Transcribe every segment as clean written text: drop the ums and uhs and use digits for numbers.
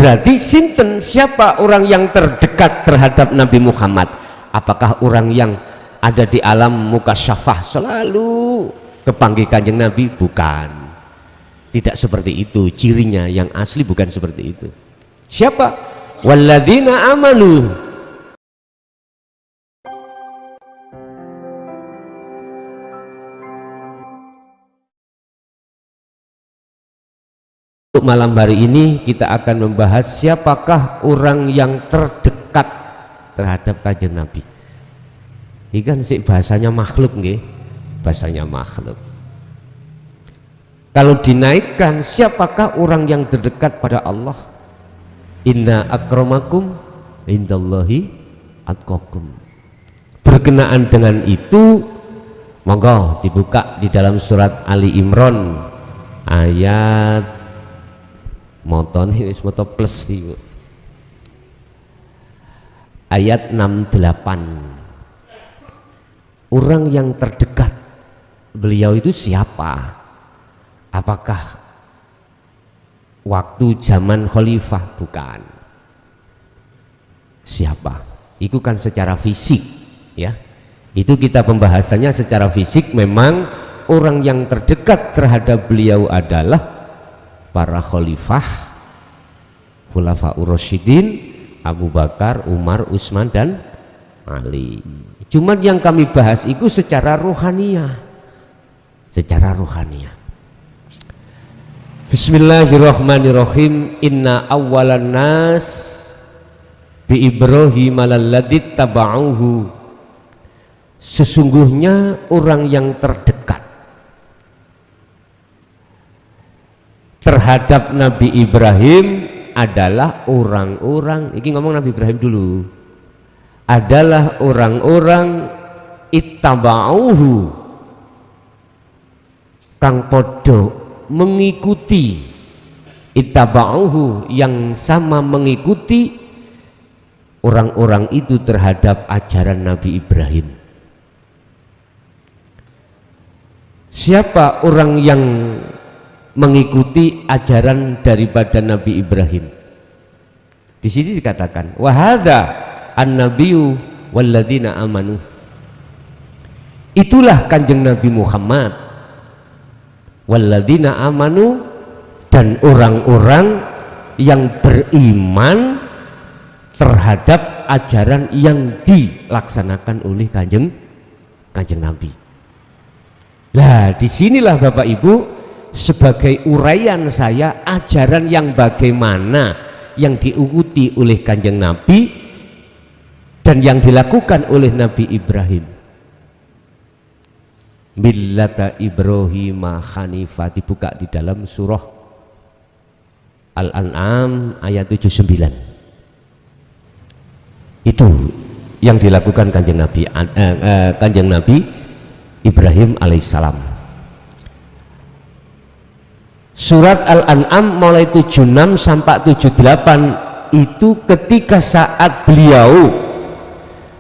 Berarti sinten, siapa orang yang terdekat terhadap Nabi Muhammad? Apakah orang yang ada di alam mukasyafah selalu kepanggil kanjeng Nabi? Bukan, tidak seperti itu cirinya. Yang asli bukan seperti itu. Siapa? Walladzina amanu. Untuk malam hari ini kita akan membahas siapakah orang yang terdekat terhadap kanjeng Nabi. Ini kan sih bahasanya makhluk nggih, bahasanya makhluk. Kalau dinaikkan, siapakah orang yang terdekat pada Allah? Inna akramakum indallahi atqakum. Berkenaan dengan itu, monggo dibuka di dalam surat Ali Imran ayat moton ini moto plus nih, ayat 68. Orang yang terdekat beliau itu siapa? Apakah waktu zaman khalifah? Bukan. Siapa? Itu kan secara fisik, ya. Itu kita pembahasannya secara fisik. Memang orang yang terdekat terhadap beliau adalah para khalifah, khulafaur rasyidin, Abu Bakar, Umar, Utsman dan Ali. Cuman yang kami bahas itu secara rohaniah, secara rohaniah. Bismillahirrahmanirrahim. Inna awwalan nas bi Ibrahim alladzi taba'uhu. Sesungguhnya orang yang terdekat terhadap Nabi Ibrahim adalah orang-orang, ini ngomong Nabi Ibrahim dulu, adalah orang-orang ittaba'uhu kang podo mengikuti, ittaba'uhu yang sama mengikuti orang-orang itu terhadap ajaran Nabi Ibrahim. Siapa orang yang mengikuti ajaran daripada Nabi Ibrahim? Di sini dikatakan wahadza an-nabiyyu walladzina amanu. Itulah kanjeng Nabi Muhammad, walladzina amanu, dan orang-orang yang beriman terhadap ajaran yang dilaksanakan oleh kanjeng Nabi. Lah disinilah Bapak Ibu, sebagai uraian saya, ajaran yang bagaimana yang diikuti oleh kanjeng Nabi dan yang dilakukan oleh Nabi Ibrahim. Millata Ibrahim Hanifah, dibuka di dalam surah Al-An'am ayat 79. Itu yang dilakukan kanjeng Nabi Ibrahim alaihissalam. Surat Al-An'am mulai 76 sampai 78 itu ketika saat beliau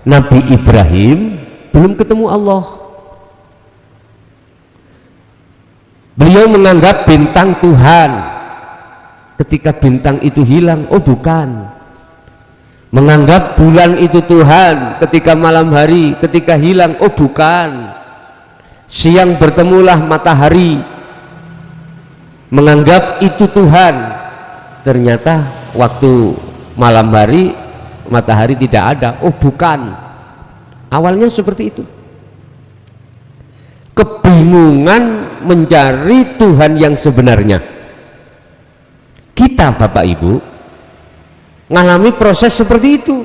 Nabi Ibrahim belum ketemu Allah. Beliau menganggap bintang Tuhan. Ketika bintang itu hilang, oh bukan. Menganggap bulan itu Tuhan ketika malam hari, ketika hilang, oh bukan. Siang bertemulah matahari, menganggap itu Tuhan. Ternyata waktu malam hari matahari tidak ada, oh bukan. Awalnya seperti itu. Kebingungan mencari Tuhan yang sebenarnya. Kita Bapak Ibu ngalami proses seperti itu.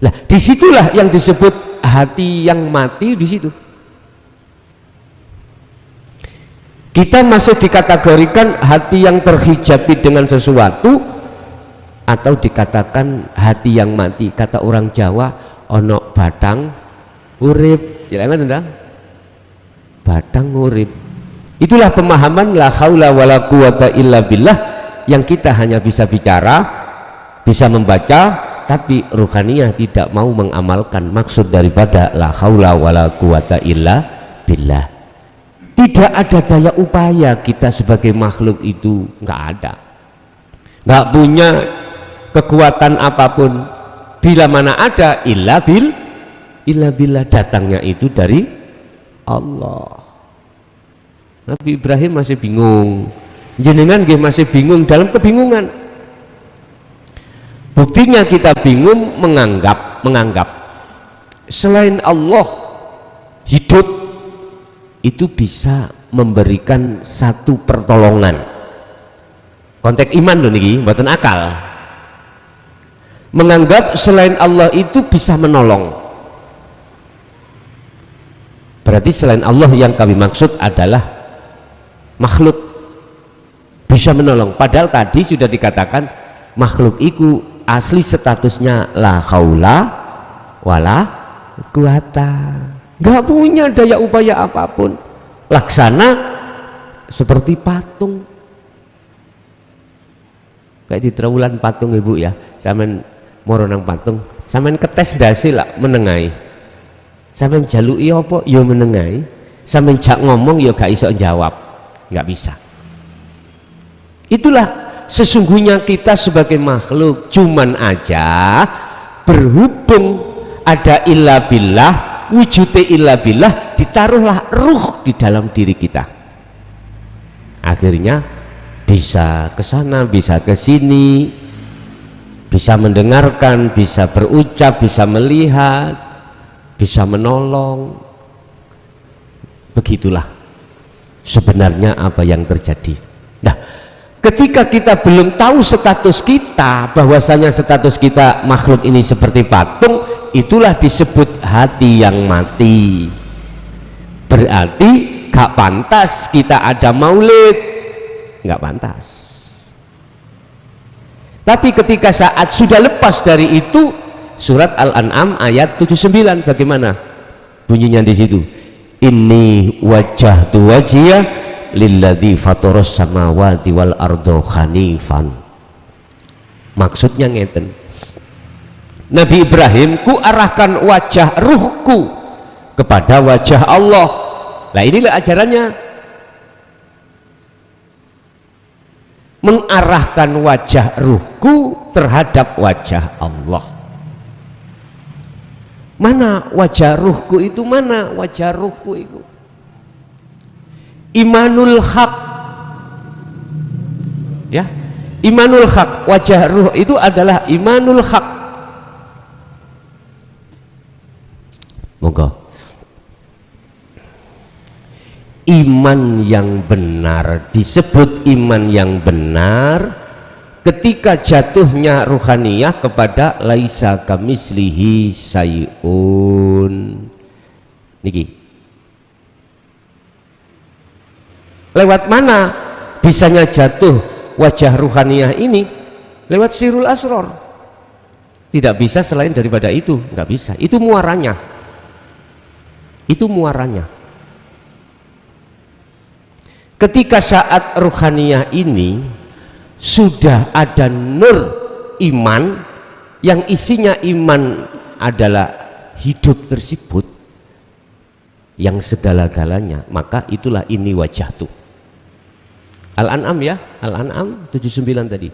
Nah, disitulah yang disebut hati yang mati. Di situ kita masih dikategorikan hati yang terhijabi dengan sesuatu, atau dikatakan hati yang mati. Kata orang Jawa, ono batang urip, ya enggak? Batang urip. Itulah pemahaman la haula wala quwata illa billah yang kita hanya bisa bicara, bisa membaca, tapi ruhaniyah tidak mau mengamalkan maksud daripada la haula wala quwata illa billah. Tidak ada daya upaya kita sebagai makhluk itu, nggak ada, nggak punya kekuatan apapun. Bila mana ada, illa billah, datangnya itu dari Allah. Nabi Ibrahim masih bingung, jenengan nggih masih bingung dalam kebingungan. Buktinya kita bingung menganggap selain Allah hidup itu bisa memberikan satu pertolongan. Konteks iman loh niki, mboten akal. Menganggap selain Allah itu bisa menolong. Berarti selain Allah yang kami maksud adalah makhluk bisa menolong. Padahal tadi sudah dikatakan makhluk itu asli statusnya la haula wala quwata, nggak punya daya upaya apapun, laksana seperti patung. Kayak di trawulan patung ibu ya, sampean moro nang patung, sampean ketes dasi lah menengai, sampean jaluki apa ya menengai, sampean jak ngomong ya gak iso jawab, nggak bisa. Itulah sesungguhnya kita sebagai makhluk, cuman aja berhubung ada illa billah, wujudnya illa billah, ditaruhlah ruh di dalam diri kita, akhirnya bisa ke sana, bisa ke sini, bisa mendengarkan, bisa berucap, bisa melihat, bisa menolong. Begitulah sebenarnya apa yang terjadi. Nah, ketika kita belum tahu status kita, bahwasanya status kita makhluk ini seperti patung, itulah disebut hati yang mati. Berarti gak pantas kita ada maulid, gak pantas. Tapi ketika saat sudah lepas dari itu, surat Al-An'am ayat 79 bagaimana bunyinya di situ? Inni wajjahtu wajhiya lilladzi fataras samawati wal ardo hanifan. Maksudnya ngeten, Nabi Ibrahim, ku arahkan wajah ruhku kepada wajah Allah. Nah inilah ajarannya, mengarahkan wajah ruhku terhadap wajah Allah. Mana wajah ruhku itu? Mana wajah ruhku itu? Imanul haq, ya, imanul haq, wajah ruh itu adalah imanul haq. Moga iman yang benar disebut iman yang benar ketika jatuhnya ruhaniyah kepada laisa kamislihi sayun. Niki lewat mana bisanya jatuh wajah ruhaniyah ini? Lewat sirul asror. Tidak bisa selain daripada itu, nggak bisa. Itu muaranya, itu muaranya. Ketika saat ruhaniyah ini sudah ada nur iman yang isinya iman adalah hidup tersebut yang segala-galanya, maka itulah ini wajah tuh. Al-An'am ya, Al-An'am 79 tadi.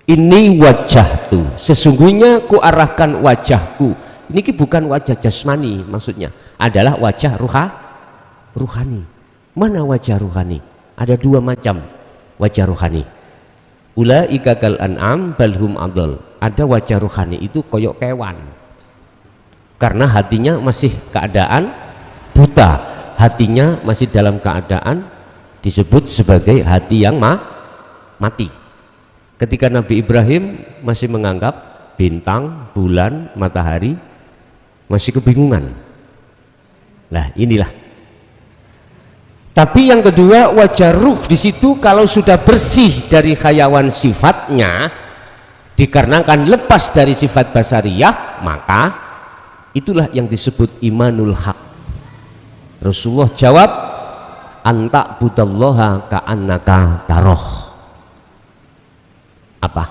Ini wajah tuh, sesungguhnya ku arahkan wajahku. Ini bukan wajah jasmani, maksudnya adalah wajah ruhani. Mana wajah ruhani? Ada dua macam wajah ruhani. Ulaika kal an'am balhum adol. Ada wajah ruhani itu koyok kewan, karena hatinya masih keadaan buta, hatinya masih dalam keadaan disebut sebagai hati yang mati. Ketika Nabi Ibrahim masih menganggap bintang, bulan, matahari, masih kebingungan. Nah inilah. Tapi yang kedua, wajah ruh di situ kalau sudah bersih dari khayawan sifatnya, dikarenakan lepas dari sifat basariyah, maka itulah yang disebut imanul haq. Rasulullah jawab, anta budallaha ka'annaka taroh. Apa?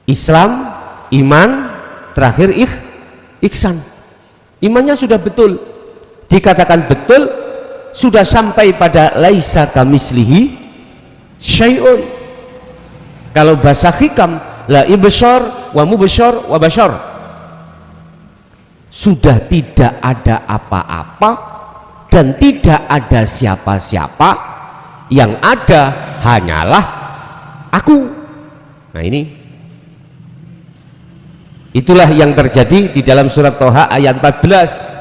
Islam, iman, terakhir ihsan. Imannya sudah betul, dikatakan betul sudah sampai pada laisa kamislihi syai'un. Kalau bahasa hikam la ibsar wa mubsyar wa basyar, sudah tidak ada apa-apa dan tidak ada siapa-siapa, yang ada hanyalah aku. Nah ini, itulah yang terjadi di dalam surat Toha ayat 14.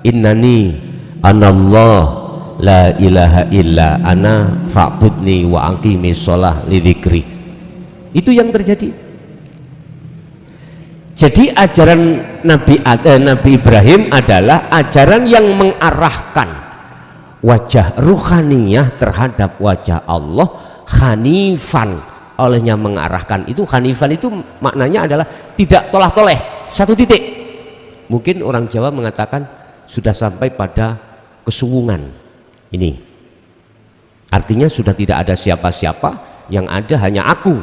Innani anallah la ilaha illa ana fa'budni wa aqimis sholah lidzikri. Itu yang terjadi. Jadi ajaran Nabi Ibrahim adalah ajaran yang mengarahkan wajah ruhaniyah terhadap wajah Allah, hanifan. Olehnya mengarahkan itu, hanifan itu maknanya adalah tidak tolah-toleh, satu titik. Mungkin orang Jawa mengatakan sudah sampai pada kesuwungan. Ini artinya sudah tidak ada siapa-siapa, yang ada hanya aku.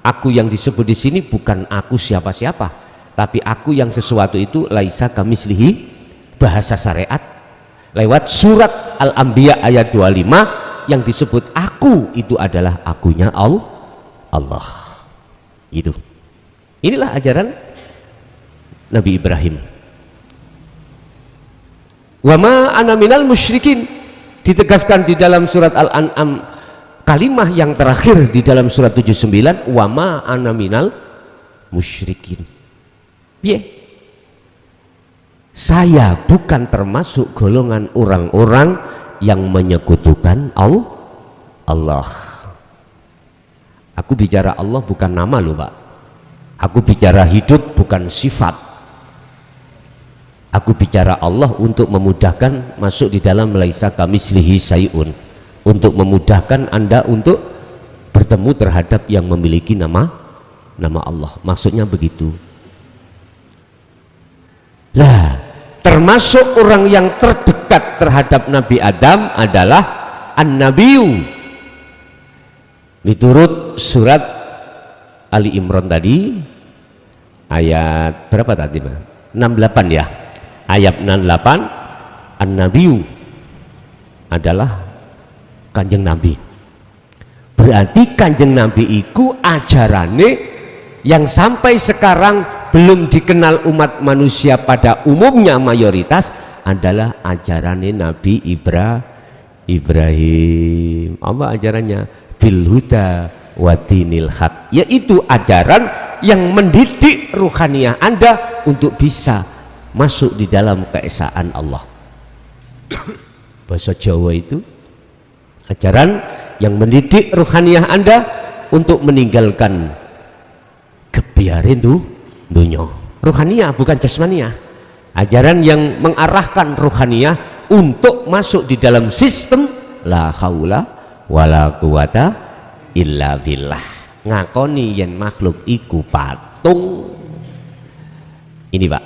Aku yang disebut di sini bukan aku siapa-siapa, tapi aku yang sesuatu itu laisa kamislihi, bahasa syariat lewat surat Al-Anbiya ayat 25 yang disebut aku itu adalah akunya Allah. Itu. Inilah ajaran Nabi Ibrahim. Wa ma ana minal musyrikin, ditegaskan di dalam surat Al-An'am, kalimat yang terakhir di dalam surat 79, wa ma ana minal musyrikin. Saya bukan termasuk golongan orang-orang yang menyekutukan Allah. Aku bicara Allah bukan nama loh Pak, aku bicara hidup bukan sifat. Aku bicara Allah untuk memudahkan masuk di dalam laisa kamislihi syai'un, untuk memudahkan Anda untuk bertemu terhadap yang memiliki nama Allah. Maksudnya begitu. Lah, termasuk orang yang terdekat terhadap Nabi Adam adalah An-Nabiyu. Menurut surat Ali Imran tadi ayat berapa tadi Pak? 68 ya. Ayat 68, An-Nabiyu adalah Kanjeng Nabi. Berarti Kanjeng Nabi itu ajarane yang sampai sekarang belum dikenal umat manusia pada umumnya mayoritas adalah ajarannya Nabi Ibrahim. Apa ajarannya? Bil huda wa dinil haq, yaitu ajaran yang mendidik ruhaniyah Anda untuk bisa masuk di dalam keesaan Allah. Bahasa Jawa itu ajaran yang mendidik ruhaniyah Anda untuk meninggalkan kebiaran dunia. Ruhaniyah bukan jasmaniyah. Ajaran yang mengarahkan ruhaniyah untuk masuk di dalam sistem la haula wala quwata illa billah, ngakoni yen makhluk iku patung. Ini Pak,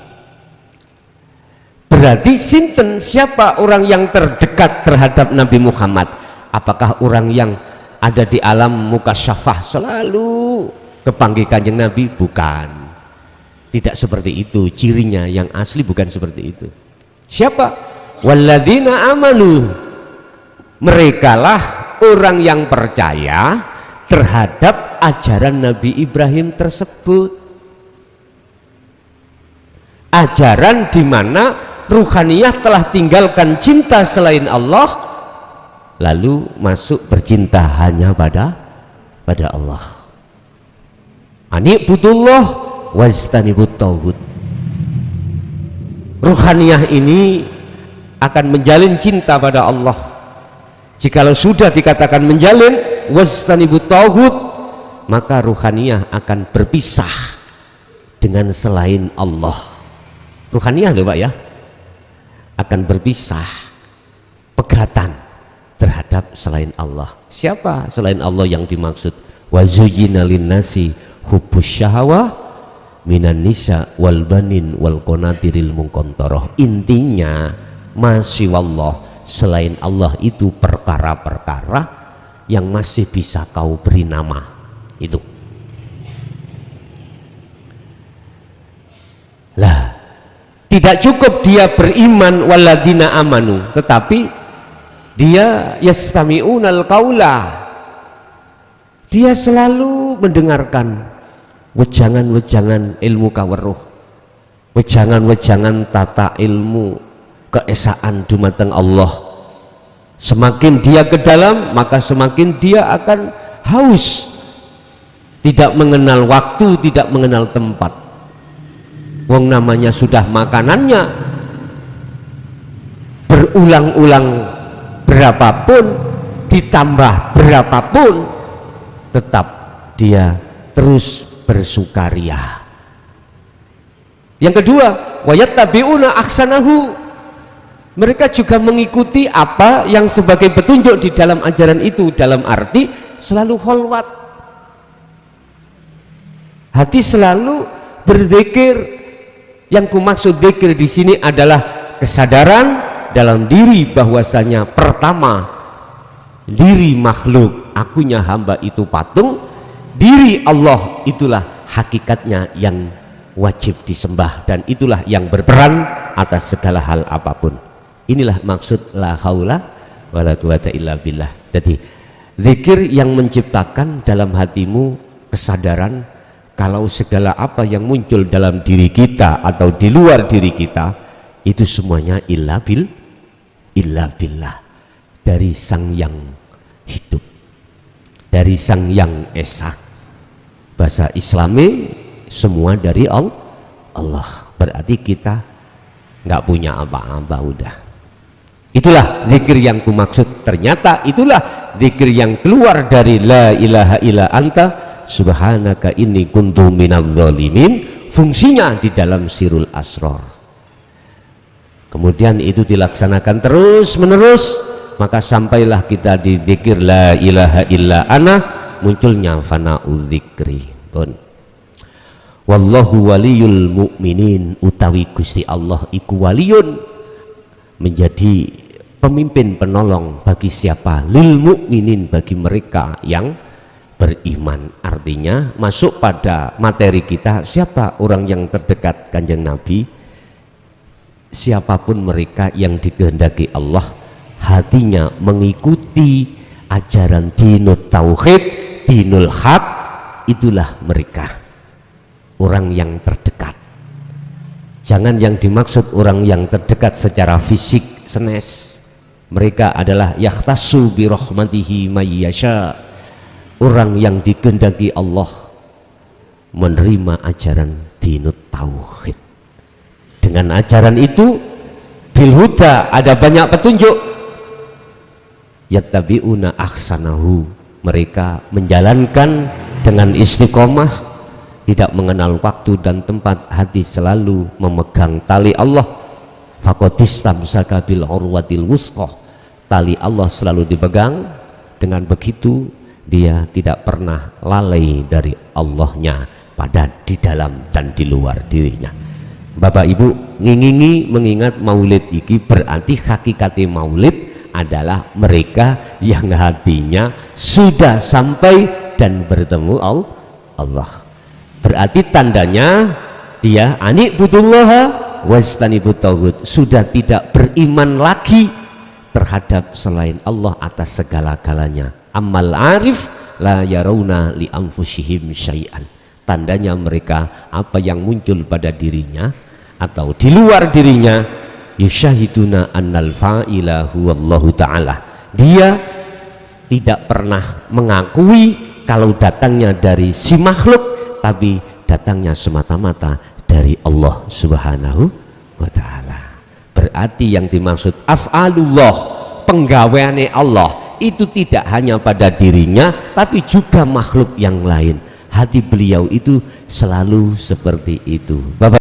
berarti sinten, siapa orang yang terdekat terhadap Nabi Muhammad? Apakah orang yang ada di alam mukasyafah selalu kepanggil Kanjeng Nabi? Bukan, tidak seperti itu cirinya. Yang asli bukan seperti itu. Siapa? Walladzina amanu, merekalah orang yang percaya terhadap ajaran Nabi Ibrahim tersebut. Ajaran di mana ruhaniyah telah tinggalkan cinta selain Allah, lalu masuk bercinta hanya pada Allah. Ani'budullah wajtanibut tauhid. Ruhaniyah ini akan menjalin cinta pada Allah. Jikalau sudah dikatakan menjalin wajtanibut tauhid, maka ruhaniyah akan berpisah dengan selain Allah. Ruhaniyah loh Pak ya, akan berpisah, pegatan terhadap selain Allah. Siapa selain Allah yang dimaksud? Wa zuyyina linnasi hubbus syahawah minan nisa wal banin wal qanatiril muqantarah. Intinya masih wallah, selain Allah itu perkara-perkara yang masih bisa kau beri nama. Itu lah, di Tidak cukup dia beriman waladina amanu, tetapi dia yastami'unal qaula, dia selalu mendengarkan wejangan-wejangan ilmu kaweruh, wejangan-wejangan tata ilmu keesaan dumateng Allah. Semakin dia ke dalam, maka semakin dia akan haus, tidak mengenal waktu, tidak mengenal tempat. Wong namanya sudah makanannya berulang-ulang berapapun, ditambah berapapun, tetap dia terus bersukaria. Yang kedua, wayattabi'una ahsanahu, mereka juga mengikuti apa yang sebagai petunjuk di dalam ajaran itu, dalam arti selalu kholwat, hati selalu berzikir. Yang kumaksud zikir di sini adalah kesadaran dalam diri bahwasanya pertama diri makhluk, akunya hamba itu patung, diri Allah itulah hakikatnya yang wajib disembah, dan itulah yang berperan atas segala hal apapun. Inilah maksud la haula wala quwata illa billah. Jadi zikir yang menciptakan dalam hatimu kesadaran kalau segala apa yang muncul dalam diri kita atau di luar diri kita itu semuanya illa billah, dari Sang Yang hidup, dari Sang Yang Esa. Bahasa Islami semua dari Allah, berarti kita nggak punya apa-apa udah. Itulah zikir yang kumaksud. Ternyata itulah zikir yang keluar dari la ilaha illa anta subhanaka inni kuntu minadz zalimin, fungsinya di dalam sirul asrar. Kemudian itu dilaksanakan terus menerus, maka sampailah kita di zikir la ilaha illa ana, munculnya fana'u zikri. Pun wallahu waliyul mu'minin, utawi Gusti Allah iku waliyun, menjadi pemimpin penolong bagi siapa? Lil mu'minin, bagi mereka yang beriman. Artinya masuk pada materi kita, siapa orang yang terdekat Kanjeng Nabi? Siapapun mereka yang dikehendaki Allah hatinya mengikuti ajaran dinut tauhid, dinul haq, itulah mereka orang yang terdekat. Jangan yang dimaksud orang yang terdekat secara fisik senes. Mereka adalah yahtassu bi rahmatihi may yasha, orang yang dikehendaki Allah menerima ajaran dinut tauhid. Dengan ajaran itu bil huda, ada banyak petunjuk, yattabi'una ahsanahu, mereka menjalankan dengan istiqomah, tidak mengenal waktu dan tempat, hati selalu memegang tali Allah. Faqadistamsaka bil urwatil wusqa, tali Allah selalu dipegang. Dengan begitu dia tidak pernah lalai dari Allahnya pada di dalam dan di luar dirinya. Bapak Ibu ngingingi mengingat maulid iki, berarti hakikati maulid adalah mereka yang hatinya sudah sampai dan bertemu Allah. Berarti tandanya dia ani'budullaha wastanibut taghut, sudah tidak beriman lagi terhadap selain Allah atas segala-galanya. Amal arif la yarawna li anfusihim syai'an, tandanya mereka apa yang muncul pada dirinya atau di luar dirinya, yusyahiduna annal fa'ila huwallahu ta'ala, dia tidak pernah mengakui kalau datangnya dari si makhluk, tapi datangnya semata-mata dari Allah Subhanahu wa ta'ala. Berarti yang dimaksud af'alullah, penggaweane Allah, itu tidak hanya pada dirinya tapi juga makhluk yang lain. Hati beliau itu selalu seperti itu. Bapak